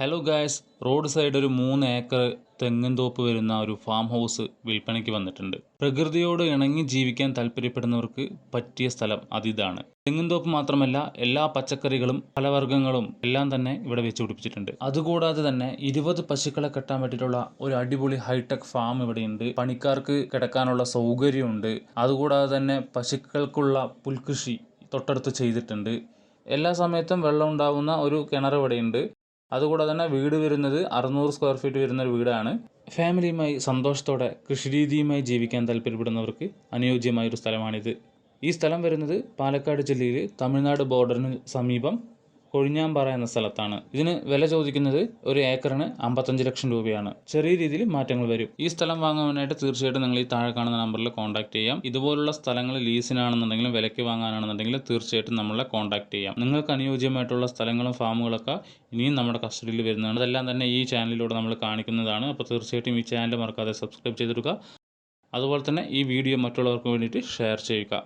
Hello guys, road side ഒരു 3 acre തെങ്ങിൻ തോപ്പ് വരുന്ന ഒരു ഫാം ഹൗസ് വിൽപ്പനയ്ക്ക് വന്നിട്ടുണ്ട്. പ്രകൃതിയോട് ഇണങ്ങി ജീവിക്കാൻ താല്പര്യപ്പെടുന്നവർക്ക് പറ്റിയ സ്ഥലം അതിതാണ്. തെങ്ങിൻ തോപ്പ് മാത്രമല്ല, എല്ലാ പച്ചക്കറികളും ഫലവർഗ്ഗങ്ങളും എല്ലാം തന്നെ ഇവിടെ വെച്ച് പിടിപ്പിച്ചിട്ടുണ്ട്. അതുകൂടാതെ തന്നെ 20 പശുക്കളെ കെട്ടാൻ പറ്റിയിട്ടുള്ള ഒരു അടിപൊളി ഹൈടെക് ഫാം ഇവിടെയുണ്ട്. പണിക്കാർക്ക് കിടക്കാനുള്ള സൗകര്യമുണ്ട്. അതുകൂടാതെ തന്നെ പശുക്കൾക്കുള്ള പുൽകൃഷി തൊട്ടടുത്ത് ചെയ്തിട്ടുണ്ട്. എല്ലാ സമയത്തും വെള്ളം ഉണ്ടാകുന്ന ഒരു കിണർ ഇവിടെയുണ്ട്. അതുകൂടാതെ തന്നെ വീട് വരുന്നത് 600 സ്ക്വയർ ഫീറ്റ് വരുന്ന ഒരു വീടാണ്. ഫാമിലിയുമായി സന്തോഷത്തോടെ കൃഷിരീതിയുമായി ജീവിക്കാൻ താല്പര്യപ്പെടുന്നവർക്ക് അനുയോജ്യമായൊരു സ്ഥലമാണിത്. ഈ സ്ഥലം വരുന്നത് പാലക്കാട് ജില്ലയിൽ തമിഴ്നാട് ബോർഡറിന് സമീപം കൊഴിഞ്ഞാമ്പാറ എന്ന സ്ഥലത്താണ്. ഇതിന് വില ചോദിക്കുന്നത് ഒരു ഏക്കറിന് 55 ലക്ഷം രൂപയാണ്. ചെറിയ രീതിയിൽ മാറ്റങ്ങൾ വരും. ഈ സ്ഥലം വാങ്ങുവാനായിട്ട് തീർച്ചയായിട്ടും നിങ്ങൾ ഈ താഴെ കാണുന്ന നമ്പറിൽ കോൺടാക്ട് ചെയ്യാം. ഇതുപോലുള്ള സ്ഥലങ്ങൾ ലീസിനാണെന്നുണ്ടെങ്കിലും വിലയ്ക്ക് വാങ്ങാനാണെന്നുണ്ടെങ്കിലും തീർച്ചയായിട്ടും നമ്മളെ കോൺടാക്ട് ചെയ്യാം. നിങ്ങൾക്ക് അനുയോജ്യമായിട്ടുള്ള സ്ഥലങ്ങളും ഫാമുകളൊക്കെ ഇനിയും നമ്മുടെ കസ്റ്റഡിയിൽ വരുന്നതാണ്. അതെല്ലാം തന്നെ ഈ ചാനലിലൂടെ നമ്മൾ കാണിക്കുന്നതാണ്. അപ്പോൾ തീർച്ചയായിട്ടും ഈ ചാനൽ മറക്കാതെ സബ്സ്ക്രൈബ് ചെയ്തെടുക്കുക. അതുപോലെ തന്നെ ഈ വീഡിയോ മറ്റുള്ളവർക്ക് വേണ്ടിയിട്ട് ഷെയർ ചെയ്യുക.